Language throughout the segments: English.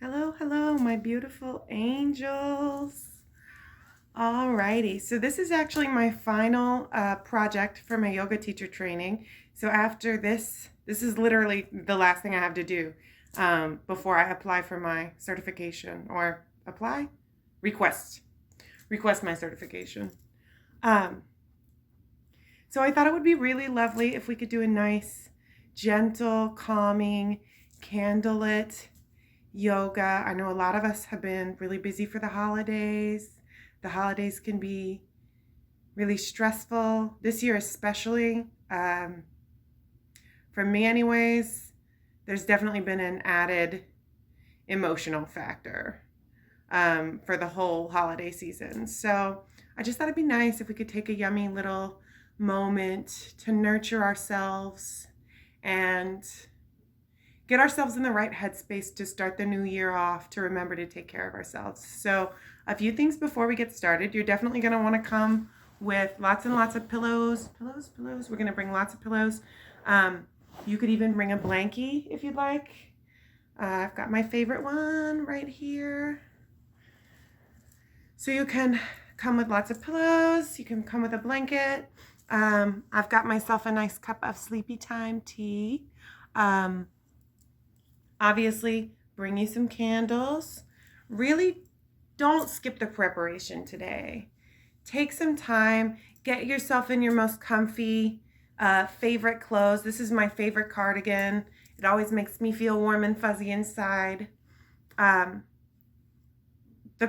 Hello, hello, my beautiful angels. Alrighty, so this is actually my final project for my yoga teacher training. So after this is literally the last thing I have to do before I apply for my certification or request my certification. Um, so I thought it would be really lovely if we could do a nice, gentle, calming, candlelit yoga. I know a lot of us have been really busy for the holidays. The holidays can be really stressful. This year especially, for me anyways, there's definitely been an added emotional factor for the whole holiday season. So I just thought it'd be nice if we could take a yummy little moment to nurture ourselves and get ourselves in the right headspace to start the new year off, to remember to take care of ourselves. So a few things before we get started. You're definitely going to want to come with lots and lots of pillows. We're going to bring lots of pillows. You could even bring a blankie if you'd like. I've got my favorite one right here. So you can come with lots of pillows. You can come with a blanket. I've got myself a nice cup of sleepy time tea. Obviously, bring you some candles. Really don't skip the preparation today. Take some time, get yourself in your most comfy, favorite clothes. This is my favorite cardigan. It always makes me feel warm and fuzzy inside. The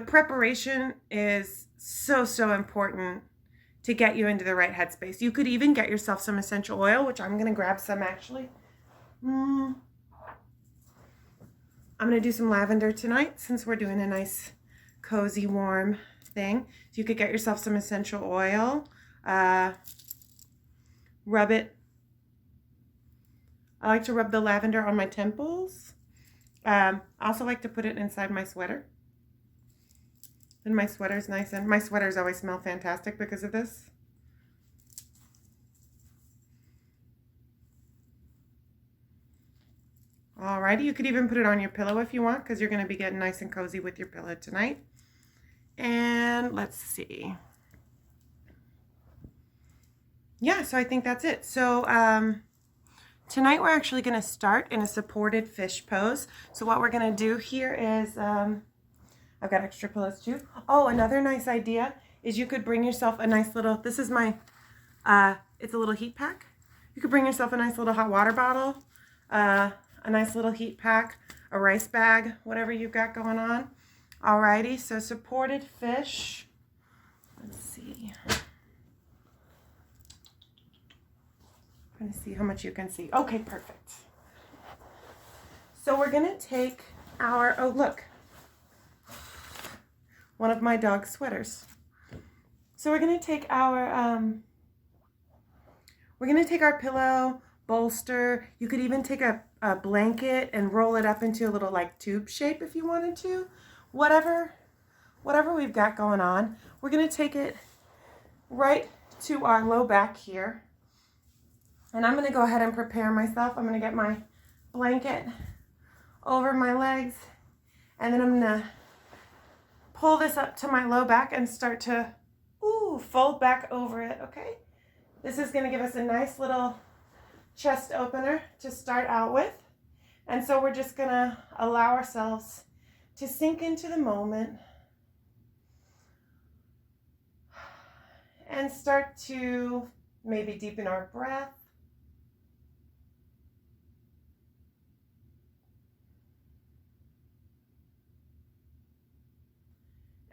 preparation is so important to get you into the right headspace. You could even get yourself some essential oil, which I'm going to grab some actually. I'm going to do some lavender tonight since we're doing a nice, cozy, warm thing. So you could get yourself some essential oil, rub it. I like to rub the lavender on my temples. I also like to put it inside my sweater. And my sweater's nice, and my sweaters always smell fantastic because of this. Alrighty, you could even put it on your pillow if you want, because you're going to be getting nice and cozy with your pillow tonight. And let's see. Yeah, so I think that's it. So tonight we're actually going to start in a supported fish pose. So what we're going to do here is, I've got extra pillows too. Oh, another nice idea is you could bring yourself a nice little, this is my, it's a little heat pack. You could bring yourself a nice little hot water bottle, a nice little heat pack, a rice bag, whatever you've got going on. Alrighty, so supported fish. Let's see. I'm going to see how much you can see. Okay, perfect. So we're going to take our, oh look, one of my dog's sweaters. So we're going to take our pillow, bolster. You could even take a blanket and roll it up into a little like tube shape if you wanted to. Whatever we've got going on. We're going to take it right to our low back here. And I'm going to go ahead and prepare myself. I'm going to get my blanket over my legs. And then I'm going to pull this up to my low back and start to fold back over it, okay? This is going to give us a nice little chest opener to start out with. And so we're just going to allow ourselves to sink into the moment and start to maybe deepen our breath.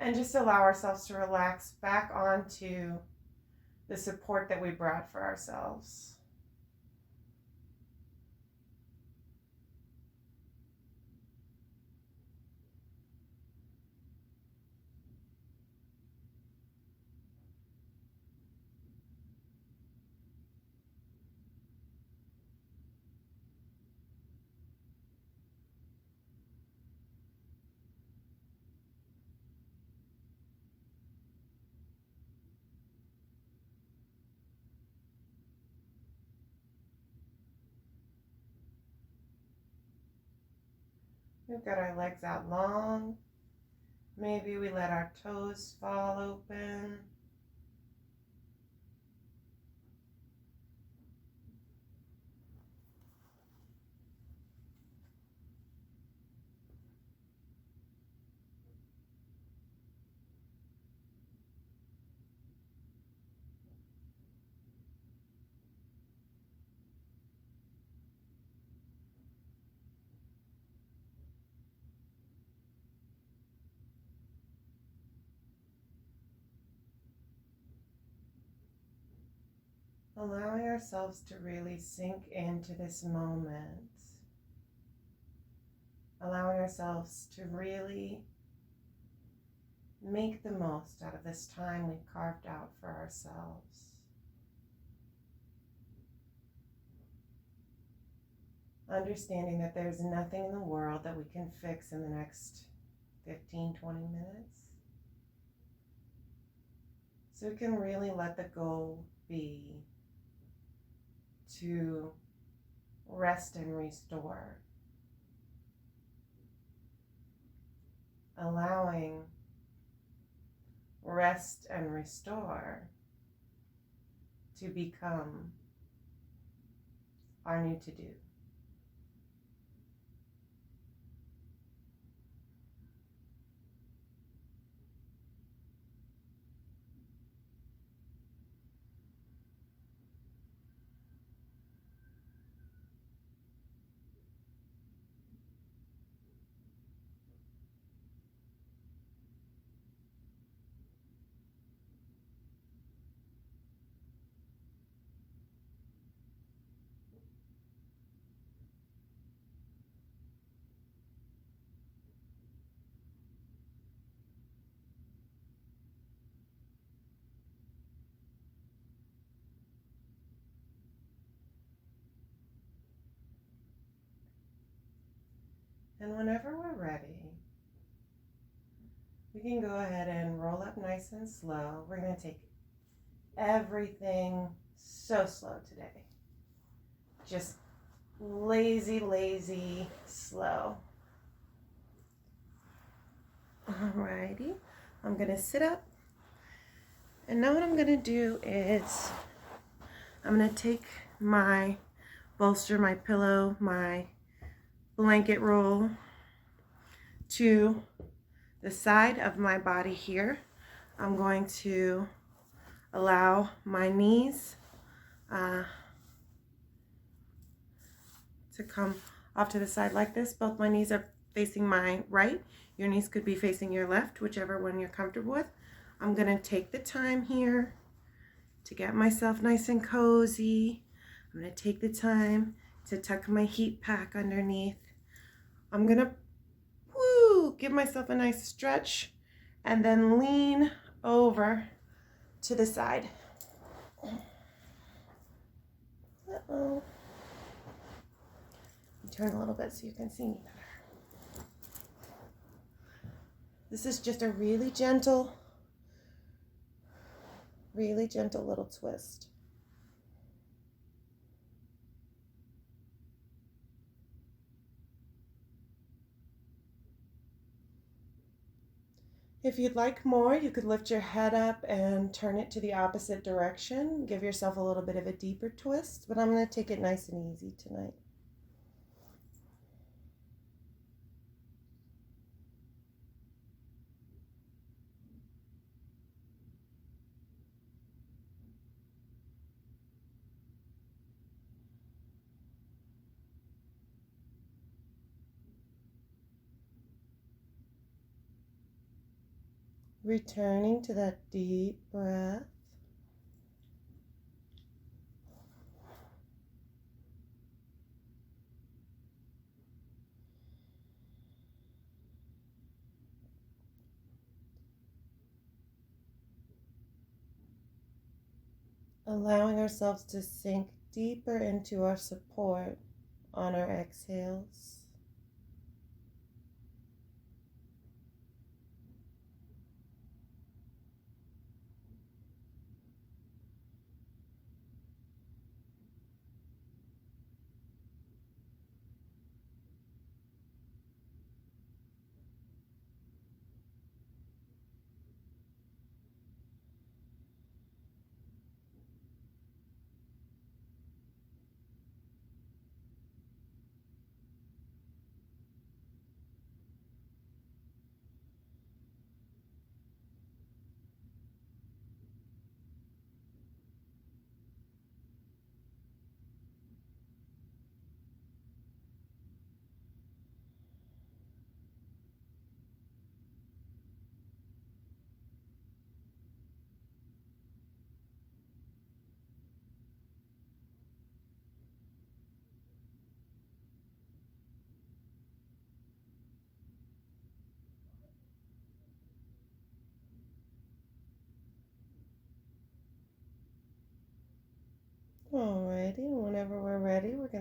And just allow ourselves to relax back onto the support that we brought for ourselves. We've got our legs out long. Maybe we let our toes fall open. Allowing ourselves to really sink into this moment. Allowing ourselves to really make the most out of this time we've carved out for ourselves. Understanding that there's nothing in the world that we can fix in the next 15, 20 minutes. So we can really let the goal be to rest and restore. Allowing rest and restore to become our new to-do. And whenever we're ready, we can go ahead and roll up nice and slow. We're going to take everything so slow today. Just lazy, slow. Alrighty, I'm going to sit up. And now what I'm going to do is I'm going to take my bolster, my pillow, my blanket roll to the side of my body here. I'm going to allow my knees to come off to the side like this. Both my knees are facing my right. Your knees could be facing your left, whichever one you're comfortable with. I'm going to take the time here to get myself nice and cozy. I'm going to take the time to tuck my heat pack underneath. I'm going to give myself a nice stretch and then lean over to the side. Uh-oh. Turn a little bit so you can see me better. This is just a really gentle little twist. If you'd like more, you could lift your head up and turn it to the opposite direction. Give yourself a little bit of a deeper twist, but I'm going to take it nice and easy tonight. Returning to that deep breath. Allowing ourselves to sink deeper into our support on our exhales.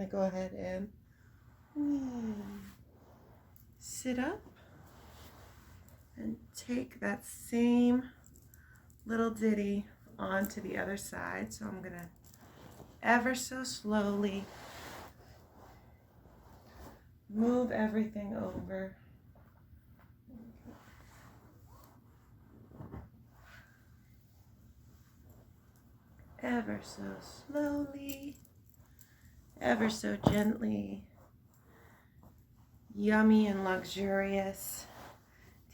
go ahead and sit up and take that same little ditty onto the other side. So I'm going to ever so slowly move everything over. Ever so slowly, ever so gently, yummy and luxurious.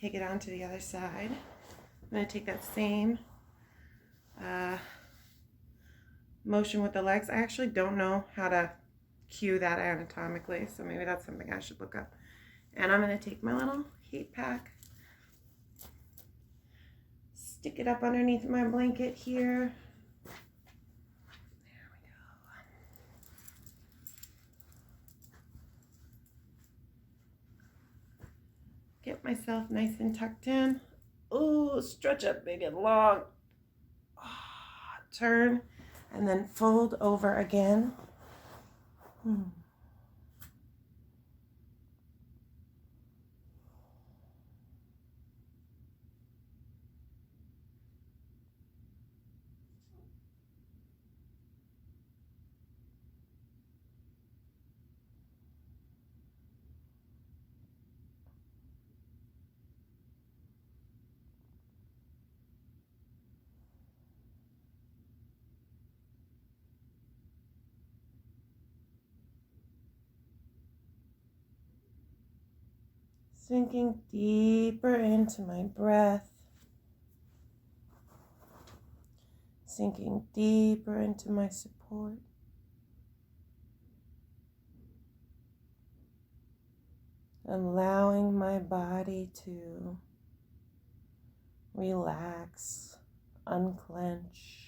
Take it onto the other side. I'm going to take that same motion with the legs. I actually don't know how to cue that anatomically, so maybe that's something I should look up. And I'm going to take my little heat pack, stick it up underneath my blanket here. There we go. Get myself nice and tucked in. Ooh, stretch up big and long. Turn and then fold over again. Sinking deeper into my breath. Sinking deeper into my support. Allowing my body to relax, unclench.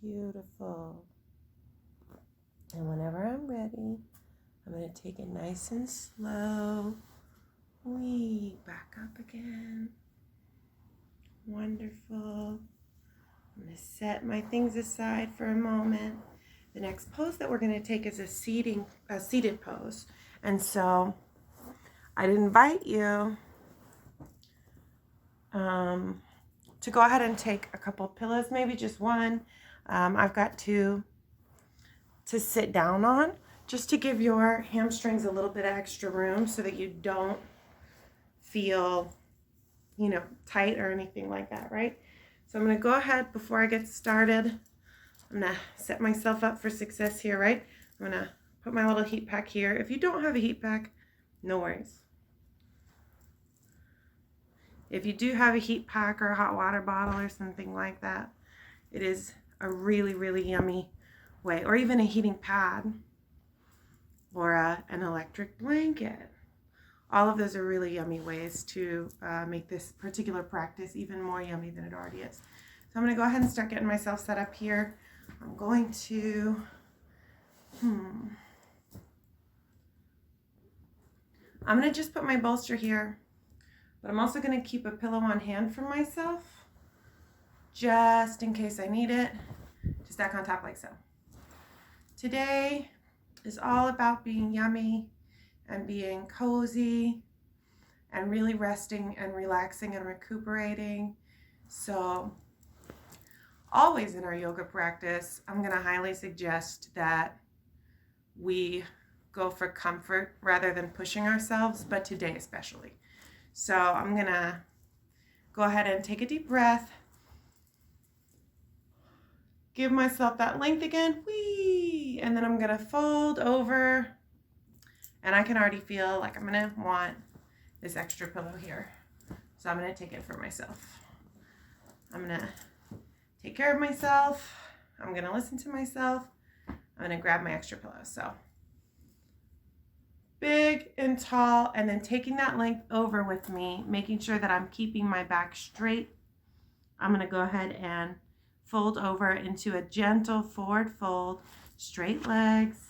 Beautiful. And whenever I'm ready, I'm going to take it nice and slow. Back up again. Wonderful. I'm going to set my things aside for a moment. The next pose that we're going to take is a seated pose. And so I'd invite you to go ahead and take a couple pillows, maybe just one. I've got two to sit down on, just to give your hamstrings a little bit of extra room so that you don't feel, tight or anything like that, right? So I'm going to go ahead before I get started. I'm going to set myself up for success here, right? I'm going to put my little heat pack here. If you don't have a heat pack, no worries. If you do have a heat pack or a hot water bottle or something like that, it is a really, really yummy way, or even a heating pad or an electric blanket. All of those are really yummy ways to make this particular practice even more yummy than it already is. I'm going to go ahead and start getting myself set up here. I'm going to, I'm going to just put my bolster here, but I'm also going to keep a pillow on hand for myself, just in case I need it, to stack on top like so. Today is all about being yummy and being cozy and really resting and relaxing and recuperating. So always in our yoga practice, I'm going to highly suggest that we go for comfort rather than pushing ourselves, but today especially. So I'm going to go ahead and take a deep breath. Give myself that length again. Whee! And then I'm going to fold over. And I can already feel like I'm going to want this extra pillow here. So I'm going to take it for myself. I'm going to take care of myself. I'm going to listen to myself. I'm going to grab my extra pillow. So big and tall, and then taking that length over with me, making sure that I'm keeping my back straight. I'm going to go ahead and fold over into a gentle forward fold, straight legs.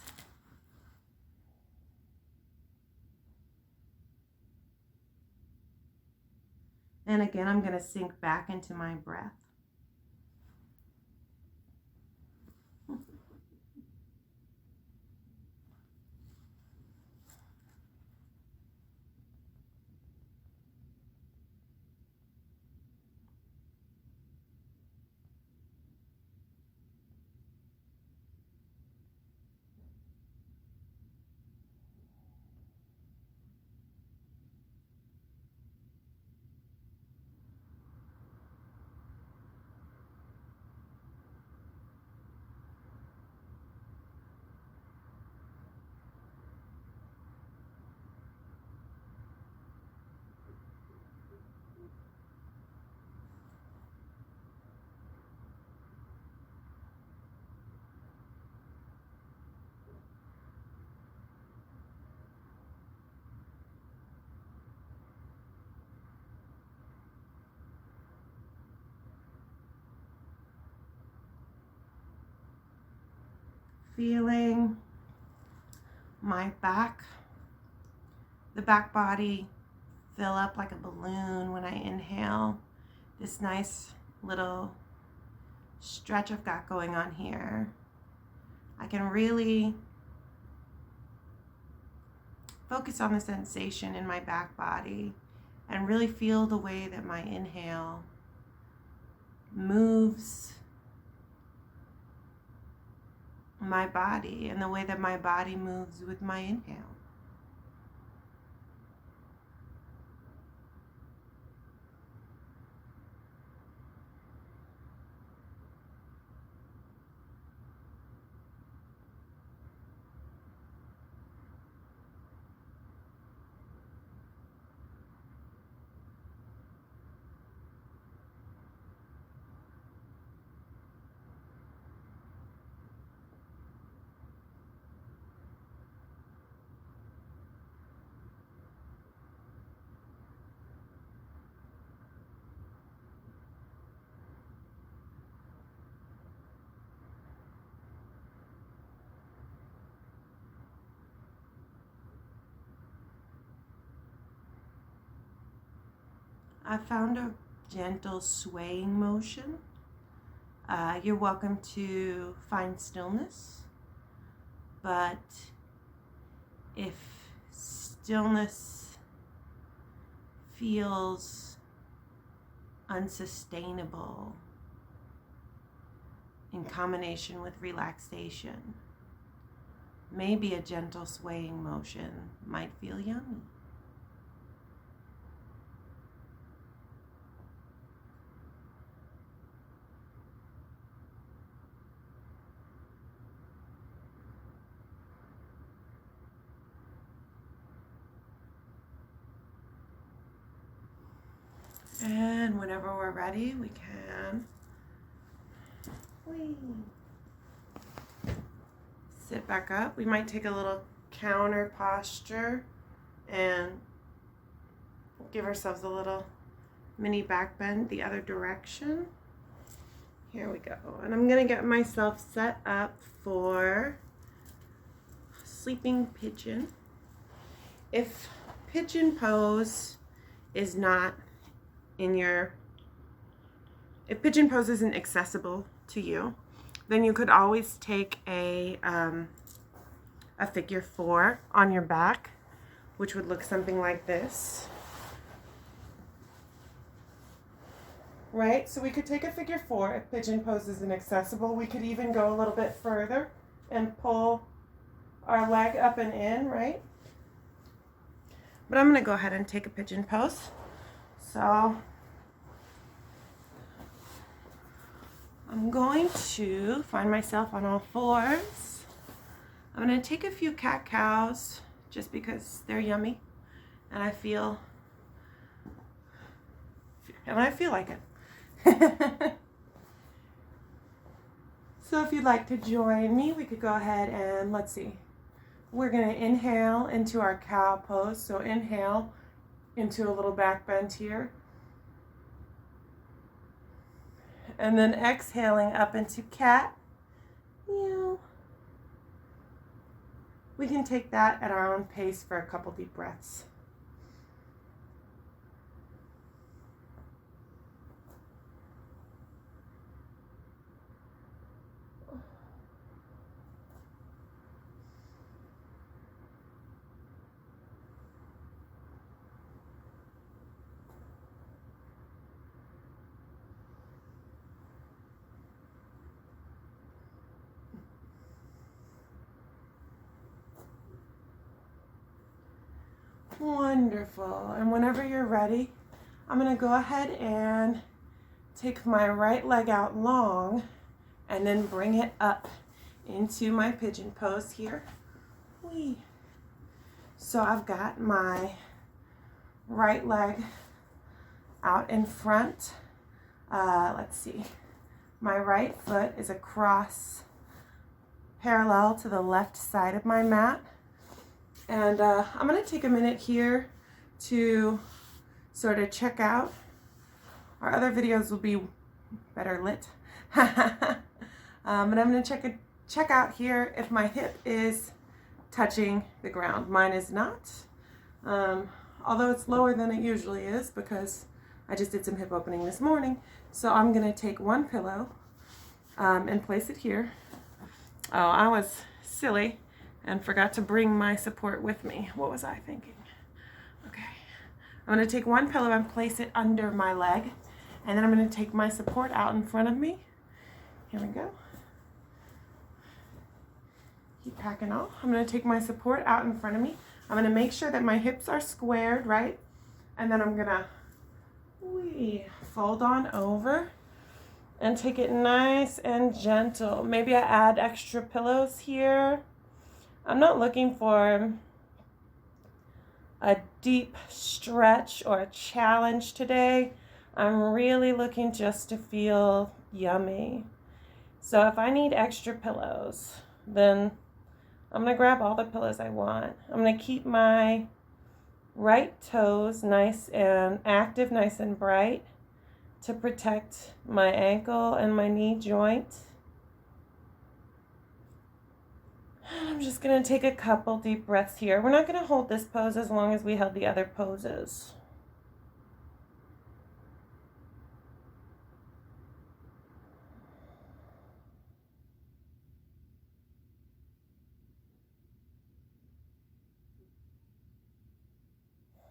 And again, I'm going to sink back into my breath. Feeling my back, the back body fill up like a balloon when I inhale. This nice little stretch I've got going on here. I can really focus on the sensation in my back body and really feel the way that my inhale moves my body and the way that my body moves with my inhale. I found a gentle swaying motion. You're welcome to find stillness, but if stillness feels unsustainable in combination with relaxation, maybe a gentle swaying motion might feel yummy. And whenever we're ready, we can sit back up. We might take a little counter posture and give ourselves a little mini back bend the other direction. Here we go. And I'm going to get myself set up for sleeping pigeon. If pigeon pose is not in your, if pigeon pose isn't accessible to you, then you could always take a figure 4 on your back, which would look something like this. Right? So we could take a figure 4 if pigeon pose isn't accessible. We could even go a little bit further and pull our leg up and in, right? But I'm going to go ahead and take a pigeon pose. So I'm going to find myself on all fours. I'm going to take a few cat-cows just because they're yummy and I feel like it. So if you'd like to join me, we could go ahead and let's see. We're going to inhale into our cow pose. So inhale into a little back bend here. And then exhaling up into cat. Meow. We can take that at our own pace for a couple deep breaths. Wonderful. And whenever you're ready, I'm going to go ahead and take my right leg out long and then bring it up into my pigeon pose here. Whee. So I've got my right leg out in front. Let's see. My right foot is across parallel to the left side of my mat. And I'm going to take a minute here to sort of check out. Our other videos will be better lit. But I'm going to check out here if my hip is touching the ground. Mine is not. Although it's lower than it usually is because I just did some hip opening this morning. So I'm going to take one pillow and place it here. Oh, I was silly and forgot to bring my support with me. What was I thinking? Okay. I'm going to take one pillow and place it under my leg. And then I'm going to take my support out in front of me. Here we go. Keep packing off. I'm going to take my support out in front of me. I'm going to make sure that my hips are squared, right? And then I'm going to fold on over and take it nice and gentle. Maybe I add extra pillows here. I'm not looking for a deep stretch or a challenge today. I'm really looking just to feel yummy. So if I need extra pillows, then I'm going to grab all the pillows I want. I'm going to keep my right toes nice and active, nice and bright to protect my ankle and my knee joint. I'm just going to take a couple deep breaths here. We're not going to hold this pose as long as we held the other poses.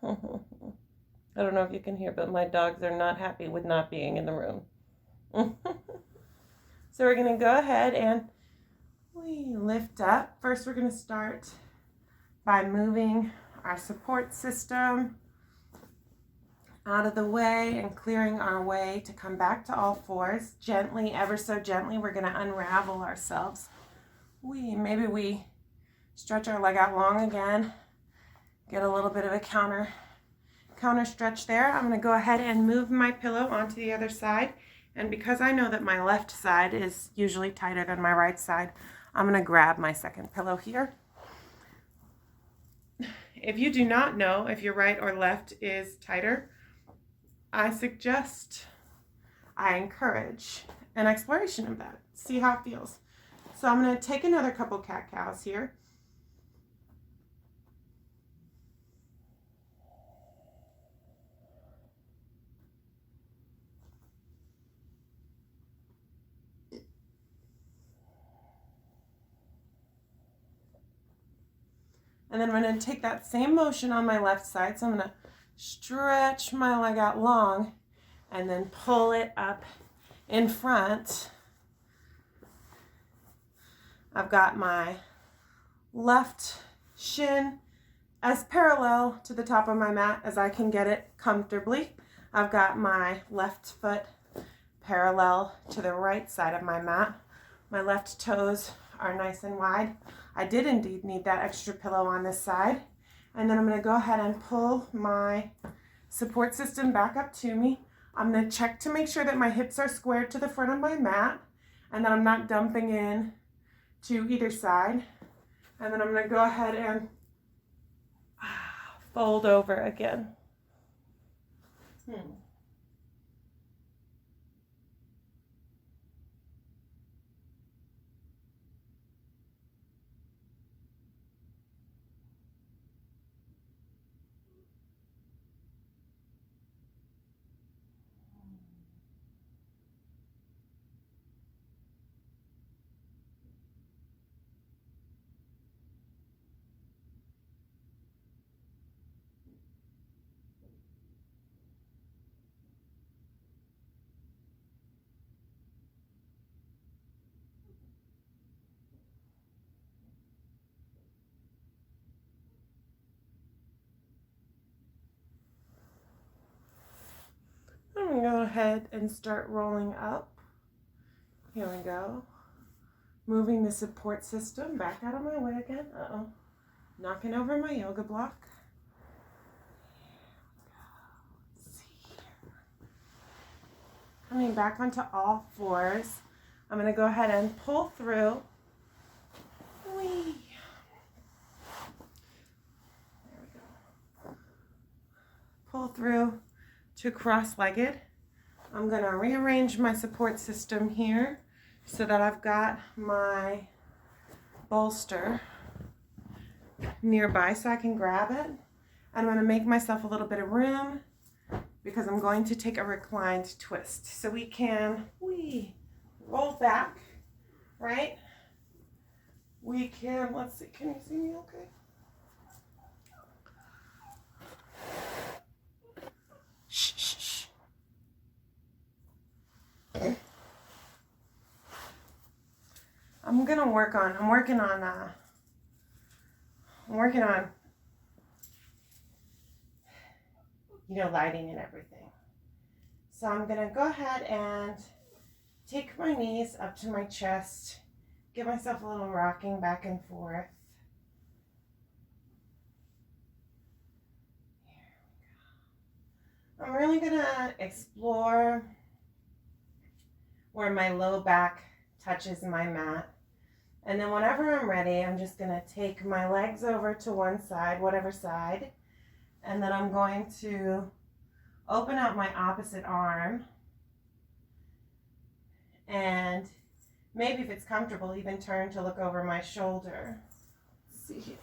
I don't know if you can hear, but my dogs are not happy with not being in the room. So we're going to go ahead and we lift up. First, we're going to start by moving our support system out of the way and clearing our way to come back to all fours. Gently, ever so gently, we're going to unravel ourselves. Maybe we stretch our leg out long again. Get a little bit of a counter stretch there. I'm going to go ahead and move my pillow onto the other side. And because I know that my left side is usually tighter than my right side, I'm going to grab my second pillow here. If you do not know if your right or left is tighter, I encourage an exploration of that. See how it feels. So I'm going to take another couple cat-cows here. And then I'm going to take that same motion on my left side. So I'm going to stretch my leg out long and then pull it up in front. I've got my left shin as parallel to the top of my mat as I can get it comfortably. I've got my left foot parallel to the right side of my mat. My left toes are nice and wide. I did indeed need that extra pillow on this side. And then I'm going to go ahead and pull my support system back up to me. I'm going to check to make sure that my hips are squared to the front of my mat and that I'm not dumping in to either side. And then I'm going to go ahead and fold over again. I'm going to go ahead and start rolling up. Here we go. Moving the support system back out of my way again. Uh-oh. Knocking over my yoga block. Let's see here. Coming back onto all fours. I'm going to go ahead and pull through. Whee. There we go. Pull through to cross-legged. I'm going to rearrange my support system here so that I've got my bolster nearby so I can grab it. I'm going to make myself a little bit of room because I'm going to take a reclined twist. So we can roll back, right? We can, let's see, can you see me okay? Shh, shh, shh. I'm working on, lighting and everything. So I'm gonna go ahead and take my knees up to my chest, give myself a little rocking back and forth. I'm really gonna explore where my low back touches my mat. And then whenever I'm ready, I'm just gonna take my legs over to one side, whatever side, and then I'm going to open up my opposite arm and maybe if it's comfortable, even turn to look over my shoulder. Let's see here.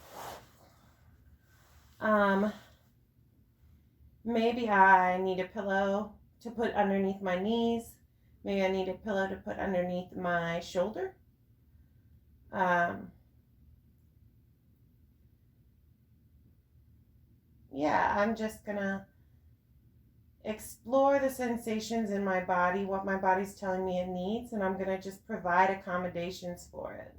Maybe I need a pillow to put underneath my knees. Maybe I need a pillow to put underneath my shoulder. I'm just gonna explore the sensations in my body, what my body's telling me it needs, and I'm gonna just provide accommodations for it.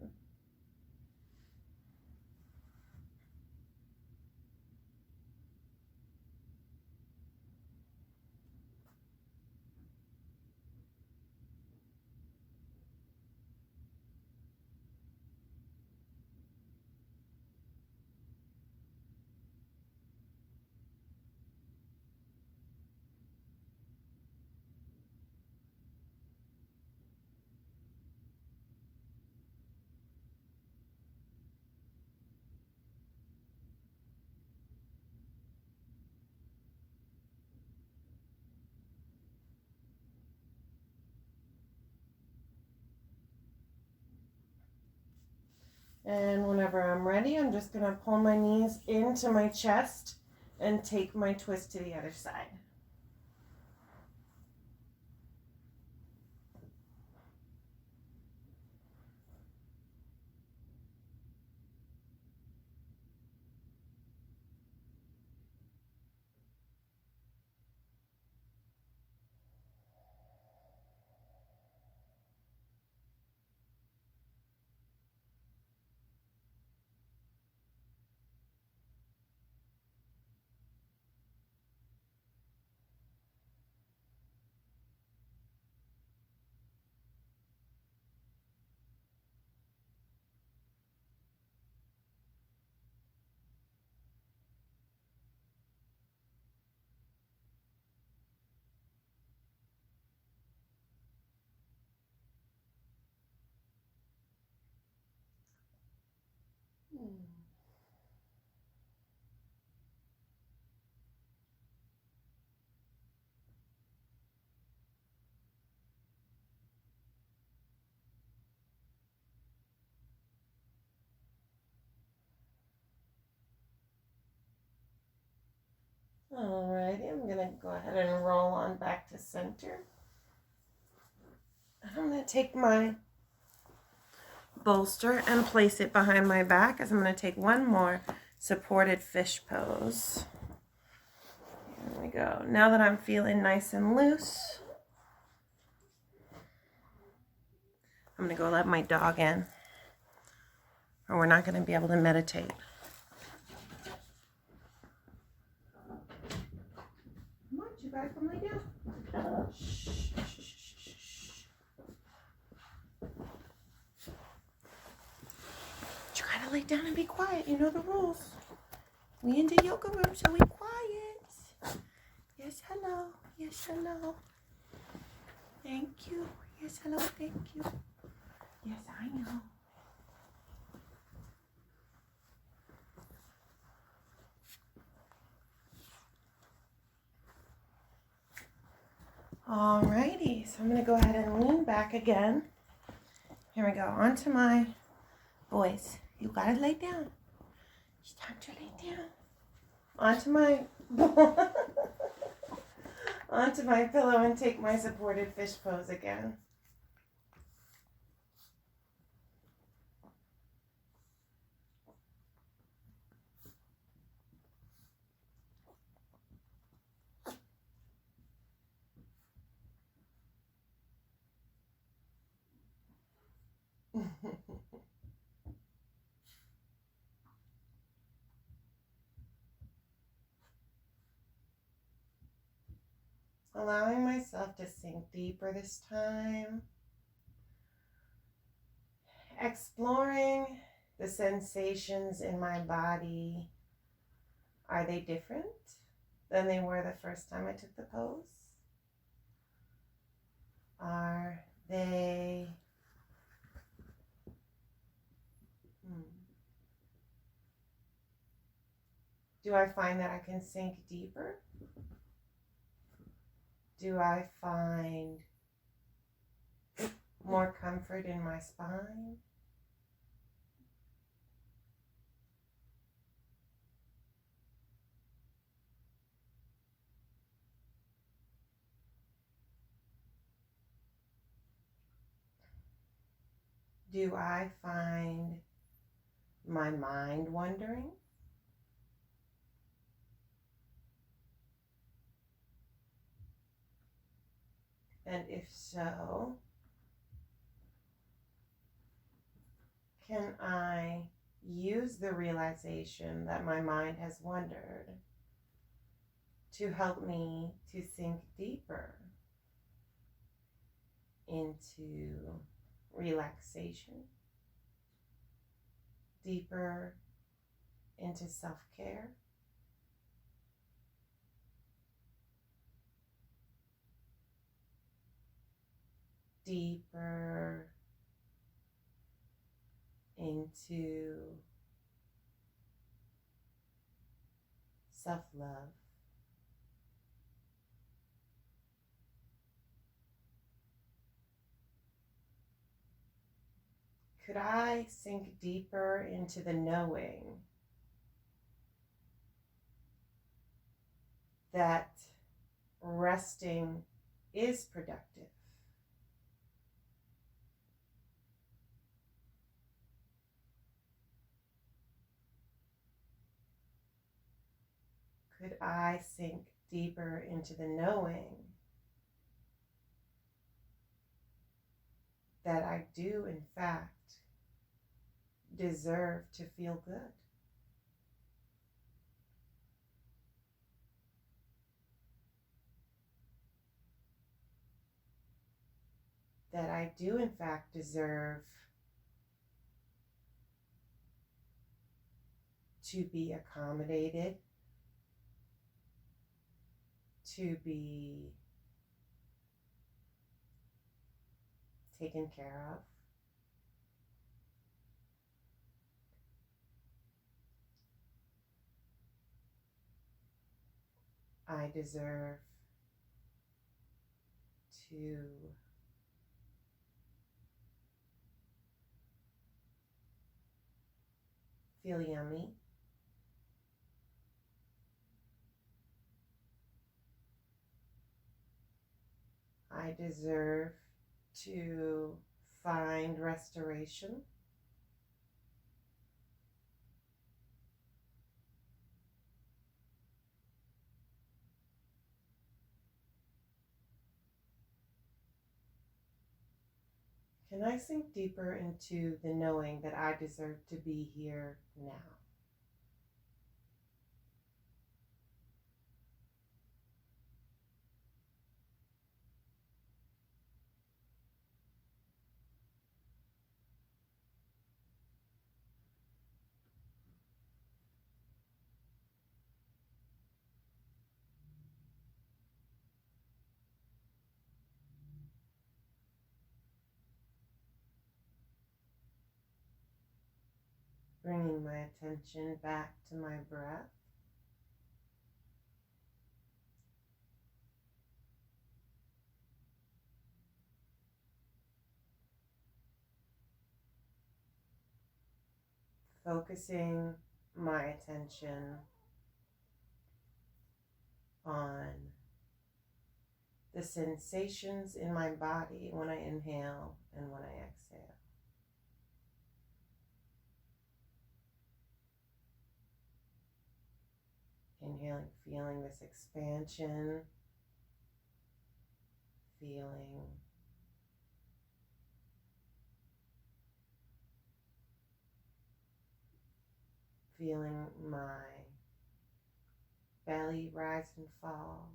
And whenever I'm ready, I'm just going to pull my knees into my chest and take my twist to the other side. Alrighty, I'm going to go ahead and roll on back to center. I'm going to take my bolster and place it behind my back as I'm going to take one more supported fish pose. There we go. Now that I'm feeling nice and loose, I'm going to go let my dog in, or we're not going to be able to meditate. Come on, you gotta come lay down. Shh, shh, shh, shh, shh. You gotta lay down and be quiet. You know the rules. We in the yoga room, so we quiet. Yes, hello. Yes, hello. Thank you. Yes, hello. Thank you. Yes, I know. Alrighty, so I'm going to go ahead and lean back again. Here we go. Onto my boys. You got to lay down. It's time to lay down. Onto my onto my pillow and take my supported fish pose again. Allowing myself to sink deeper this time. Exploring the sensations in my body. Are they different than they were the first time I took the pose? Are they... Do I find that I can sink deeper? Do I find more comfort in my spine? Do I find my mind wandering? And if so, can I use the realization that my mind has wandered to help me to sink deeper into relaxation, deeper into self-care? Deeper into self-love. Could I sink deeper into the knowing that resting is productive? Could I sink deeper into the knowing that I do, in fact, deserve to feel good? That I do, in fact, deserve to be accommodated, to be taken care of. I deserve to feel yummy. I deserve to find restoration. Can I sink deeper into the knowing that I deserve to be here now? Bringing my attention back to my breath. Focusing my attention on the sensations in my body when I inhale and when I exhale. Inhaling, feeling this expansion, feeling my belly rise and fall.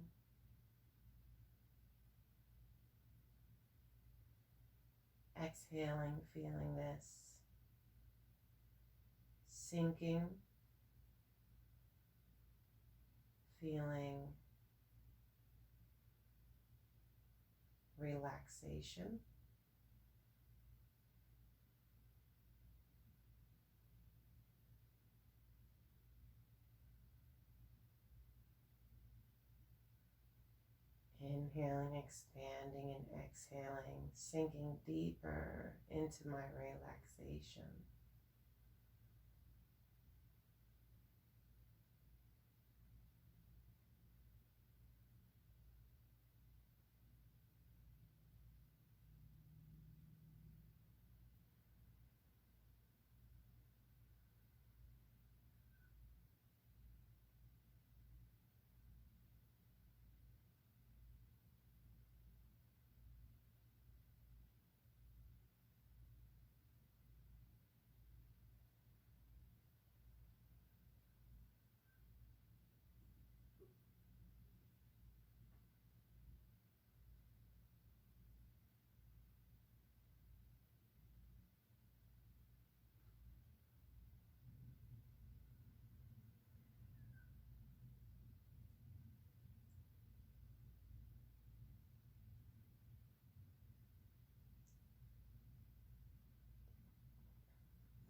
Exhaling, feeling this sinking, feeling relaxation. Inhaling, expanding, and exhaling, sinking deeper into my relaxation.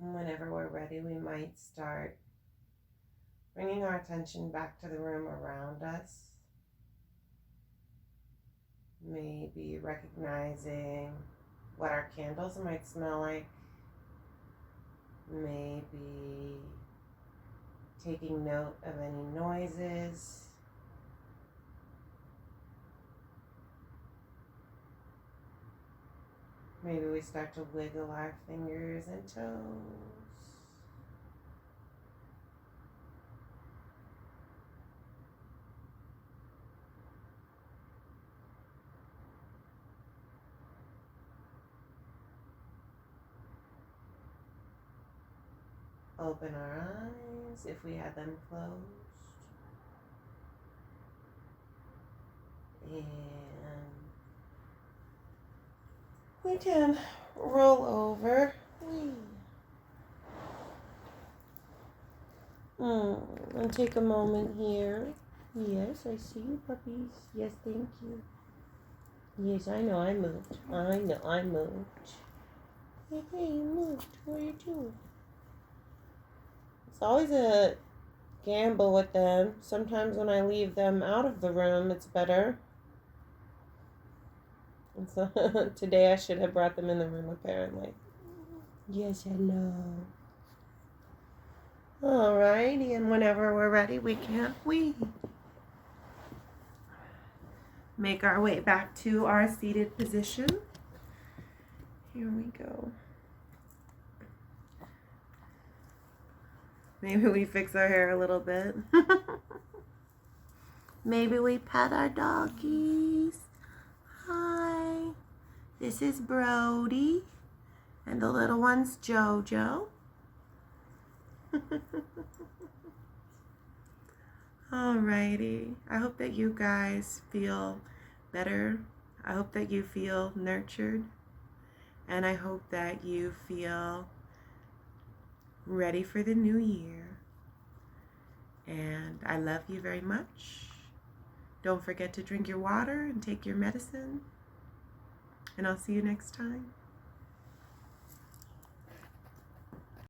And whenever we're ready, we might start bringing our attention back to the room around us. Maybe recognizing what our candles might smell like, Maybe taking note of any noises. Maybe we start to wiggle our fingers and toes. Open our eyes if we had them closed. And we can roll over. And take a moment here. Yes, I see you, puppies. Yes, thank you. Yes, I know I moved. I know I moved. Hey, you moved. What are you doing? It's always a gamble with them. Sometimes when I leave them out of the room, it's better. And so today I should have brought them in the room, apparently. Yes, hello. Alrighty, and whenever we're ready, we make our way back to our seated position. Here we go. Maybe we fix our hair a little bit. Maybe we pet our doggies. Hi. This is Brody. And the little one's Jojo. Alrighty. I hope that you guys feel better. I hope that you feel nurtured. And I hope that you feel ready for the new year. And I love you very much. Don't forget to drink your water and take your medicine. And I'll see you next time.